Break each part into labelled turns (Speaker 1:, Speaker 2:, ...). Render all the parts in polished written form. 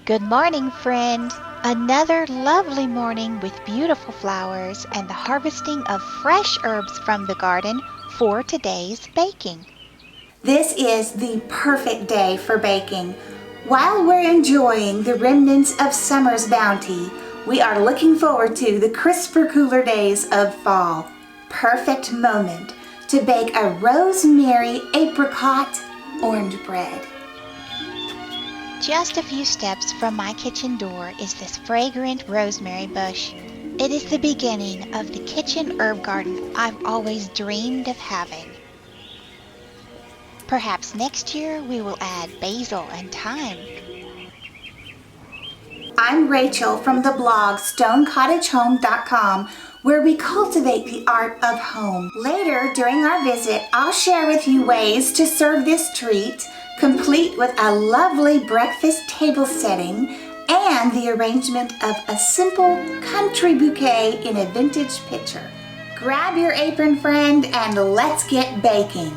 Speaker 1: Good morning, friend. Another lovely morning with beautiful flowers and the harvesting of fresh herbs from the garden for today's baking.
Speaker 2: This is the perfect day for baking. While we're enjoying the remnants of summer's bounty, we are looking forward to the crisper, cooler days of fall. Perfect moment to bake a rosemary apricot orange bread.
Speaker 1: Just a few steps from my kitchen door is this fragrant rosemary bush. It is the beginning of the kitchen herb garden I've always dreamed of having. Perhaps next year we will add basil and thyme.
Speaker 2: I'm Rachel from the blog stonecottagehome.com, where we cultivate the art of home. Later during our visit, I'll share with you ways to serve this treat, complete with a lovely breakfast table setting and the arrangement of a simple country bouquet in a vintage pitcher. Grab your apron, friend, and let's get baking.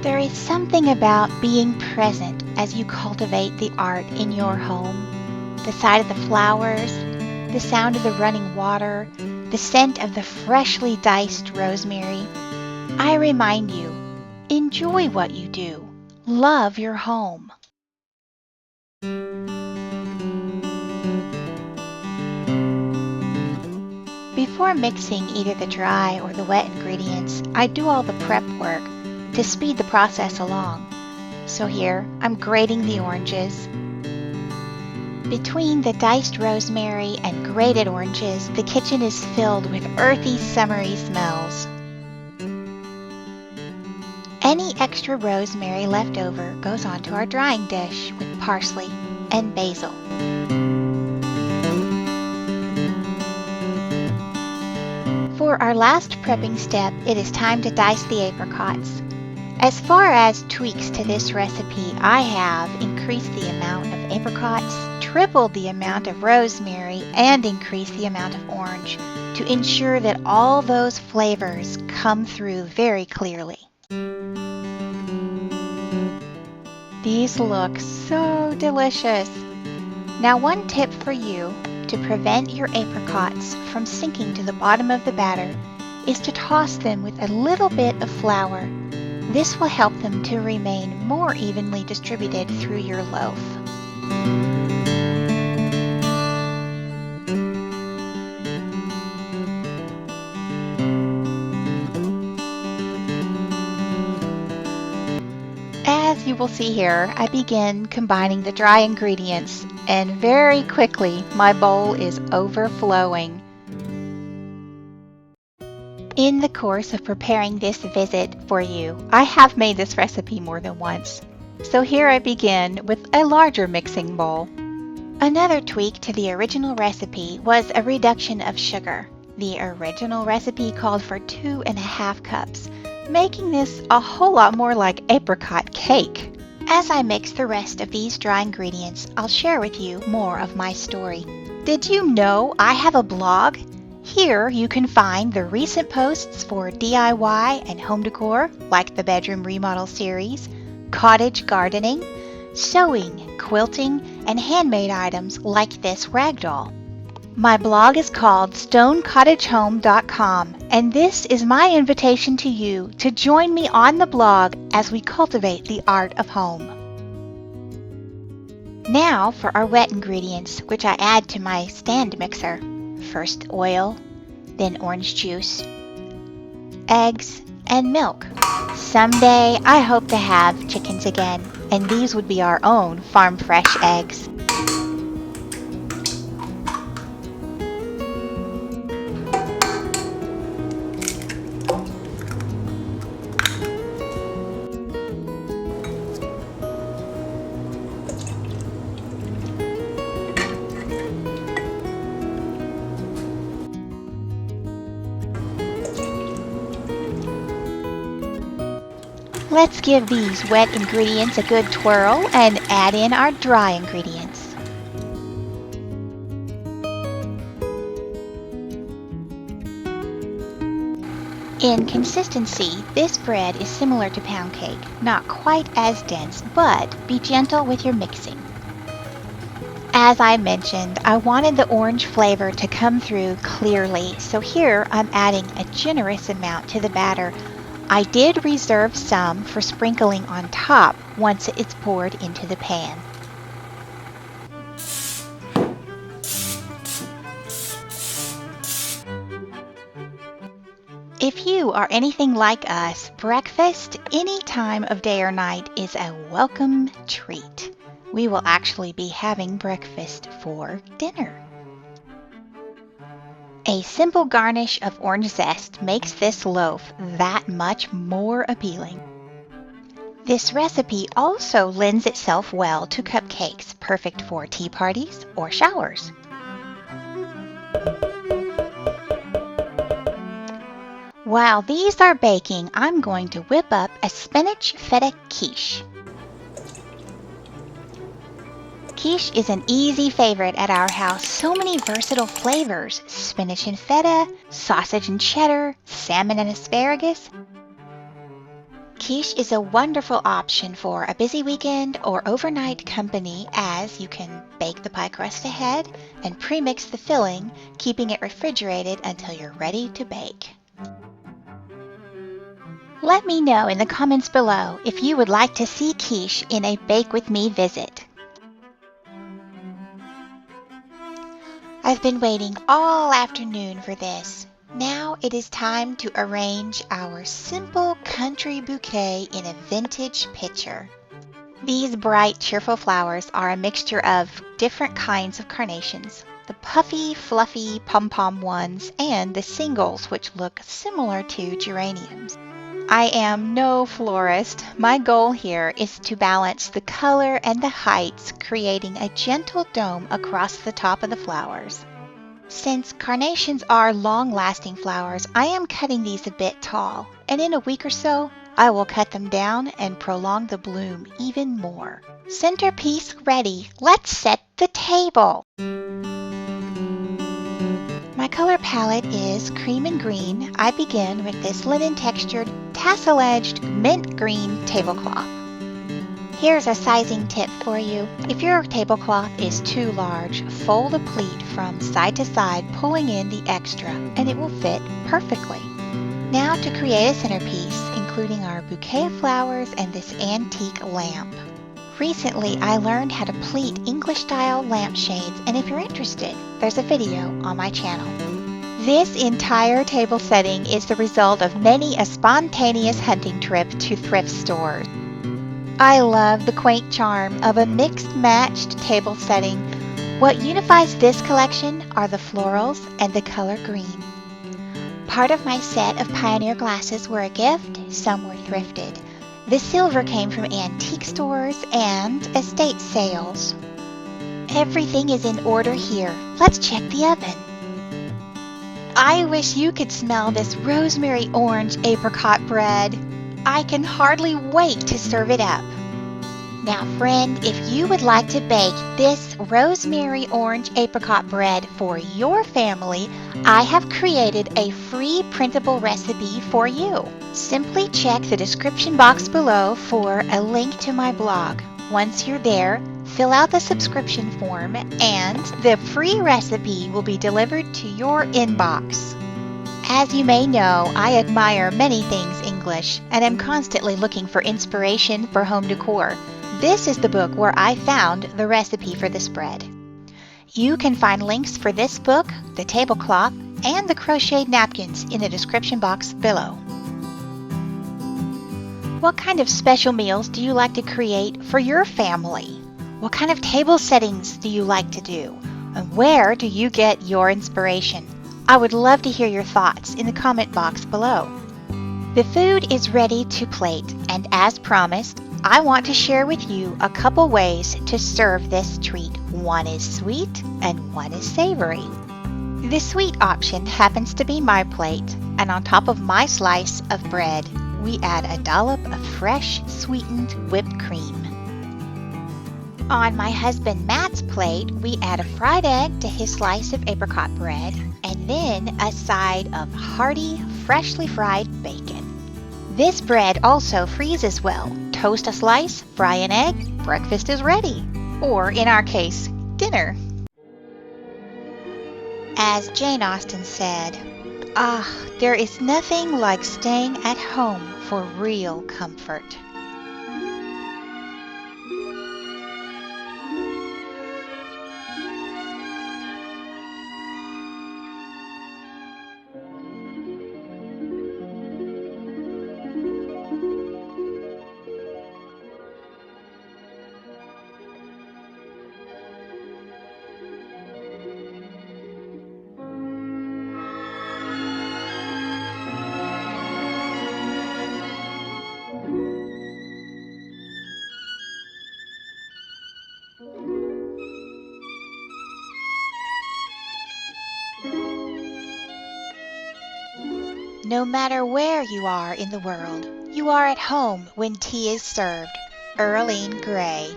Speaker 1: There is something about being present as you cultivate the art in your home. The sight of the flowers, the sound of the running water, the scent of the freshly diced rosemary. I remind you, enjoy what you do. Love your home. Before mixing either the dry or the wet ingredients, I do all the prep work to speed the process along. So here, I'm grating the oranges. Between the diced rosemary and grated oranges, the kitchen is filled with earthy, summery smells. Any extra rosemary left over goes onto our drying dish with parsley and basil. For our last prepping step, it is time to dice the apricots. As far as tweaks to this recipe, I have increased the amount of apricots, tripled the amount of rosemary, and increased the amount of orange to ensure that all those flavors come through very clearly. These look so delicious. Now, one tip for you to prevent your apricots from sinking to the bottom of the batter is to toss them with a little bit of flour. This will help them to remain more evenly distributed through your loaf. As you will see here, I begin combining the dry ingredients, and very quickly my bowl is overflowing. In the course of preparing this visit for you, I have made this recipe more than once. So here I begin with a larger mixing bowl. Another tweak to the original recipe was a reduction of sugar. The original recipe called for 2.5 cups, making this a whole lot more like apricot cake. As I mix the rest of these dry ingredients, I'll share with you more of my story. Did you know I have a blog? Here you can find the recent posts for DIY and home decor, like the bedroom remodel series, cottage gardening, sewing, quilting, and handmade items like this ragdoll. My blog is called stonecottagehome.com, and this is my invitation to you to join me on the blog as we cultivate the art of home. Now for our wet ingredients, which I add to my stand mixer. First oil, then orange juice, eggs, and milk. Someday I hope to have chickens again, and these would be our own farm fresh eggs. Let's give these wet ingredients a good twirl and add in our dry ingredients. In consistency, this bread is similar to pound cake, not quite as dense, but be gentle with your mixing. As I mentioned, I wanted the orange flavor to come through clearly, so here I'm adding a generous amount to the batter. I did reserve some for sprinkling on top once it's poured into the pan. If you are anything like us, breakfast any time of day or night is a welcome treat. We will actually be having breakfast for dinner. A simple garnish of orange zest makes this loaf that much more appealing. This recipe also lends itself well to cupcakes, perfect for tea parties or showers. While these are baking, I'm going to whip up a spinach feta quiche. Quiche is an easy favorite at our house. So many versatile flavors: spinach and feta, sausage and cheddar, salmon and asparagus. Quiche is a wonderful option for a busy weekend or overnight company, as you can bake the pie crust ahead and pre-mix the filling, keeping it refrigerated until you're ready to bake. Let me know in the comments below if you would like to see quiche in a Bake With Me visit. I've been waiting all afternoon for this. Now it is time to arrange our simple country bouquet in a vintage pitcher. These bright, cheerful flowers are a mixture of different kinds of carnations, the puffy, fluffy pom-pom ones, and the singles, which look similar to geraniums. I am no florist. My goal here is to balance the color and the heights, creating a gentle dome across the top of the flowers. Since carnations are long-lasting flowers, I am cutting these a bit tall, and in a week or so, I will cut them down and prolong the bloom even more. Centerpiece ready. Let's set the table. My color palette is cream and green. I begin with this linen textured, tassel-edged mint green tablecloth. Here's a sizing tip for you. If your tablecloth is too large, fold a pleat from side to side, pulling in the extra, and it will fit perfectly. Now to create a centerpiece, including our bouquet of flowers and this antique lamp. Recently, I learned how to pleat English-style lampshades, and if you're interested, there's a video on my channel. This entire table setting is the result of many a spontaneous hunting trip to thrift stores. I love the quaint charm of a mixed-matched table setting. What unifies this collection are the florals and the color green. Part of my set of Pioneer glasses were a gift, some were thrifted. The silver came from antique stores and estate sales. Everything is in order here. Let's check the oven. I wish you could smell this Rosemary Orange Apricot bread. I can hardly wait to serve it up. Now, friend, if you would like to bake this Rosemary Orange Apricot bread for your family, I have created a free printable recipe for you. Simply check the description box below for a link to my blog. Once you're there, fill out the subscription form and the free recipe will be delivered to your inbox. As you may know, I admire many things English and am constantly looking for inspiration for home decor. This is the book where I found the recipe for this bread. You can find links for this book, the tablecloth, and the crocheted napkins in the description box below. What kind of special meals do you like to create for your family? What kind of table settings do you like to do? And where do you get your inspiration? I would love to hear your thoughts in the comment box below. The food is ready to plate, and as promised, I want to share with you a couple ways to serve this treat. One is sweet and one is savory. The sweet option happens to be my plate, and on top of my slice of bread, we add a dollop of fresh, sweetened whipped cream. On my husband Matt's plate, we add a fried egg to his slice of apricot bread, and then a side of hearty, freshly fried bacon. This bread also freezes well. Toast a slice, fry an egg, breakfast is ready. Or, in our case, dinner. As Jane Austen said, there is nothing like staying at home for real comfort. No matter where you are in the world, you are at home when tea is served. Earlene Gray.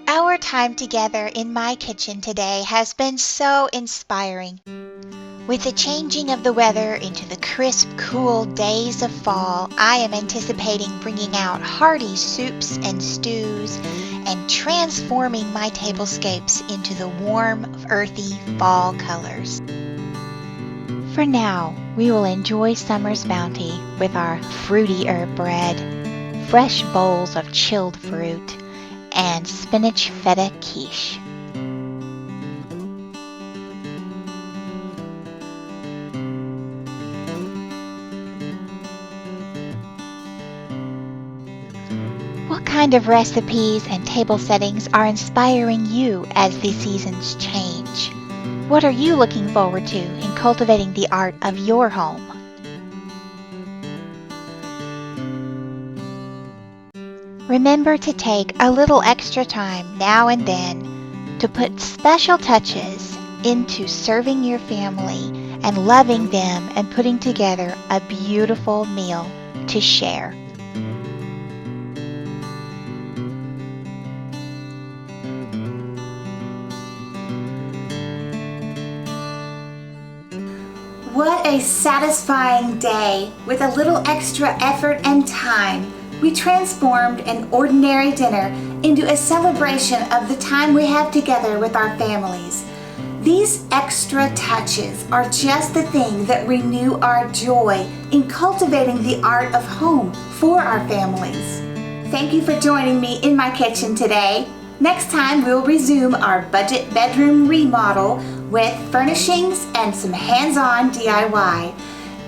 Speaker 1: Our time together in my kitchen today has been so inspiring. With the changing of the weather into the crisp, cool days of fall, I am anticipating bringing out hearty soups and stews and transforming my tablescapes into the warm, earthy fall colors. For now, we will enjoy summer's bounty with our fruity herb bread, fresh bowls of chilled fruit, and spinach feta quiche. What kind of recipes and table settings are inspiring you as the seasons change? What are you looking forward to in cultivating the art of your home? Remember to take a little extra time now and then to put special touches into serving your family and loving them and putting together a beautiful meal to share.
Speaker 2: What a satisfying day! With a little extra effort and time, we transformed an ordinary dinner into a celebration of the time we have together with our families. These extra touches are just the thing that renew our joy in cultivating the art of home for our families. Thank you for joining me in my kitchen today. Next time we'll resume our budget bedroom remodel with furnishings and some hands-on DIY.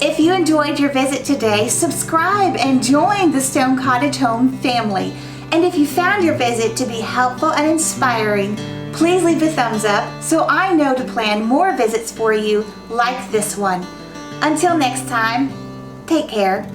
Speaker 2: If you enjoyed your visit today, subscribe and join the Stone Cottage Home family. And if you found your visit to be helpful and inspiring, please leave a thumbs up so I know to plan more visits for you like this one. Until next time, take care.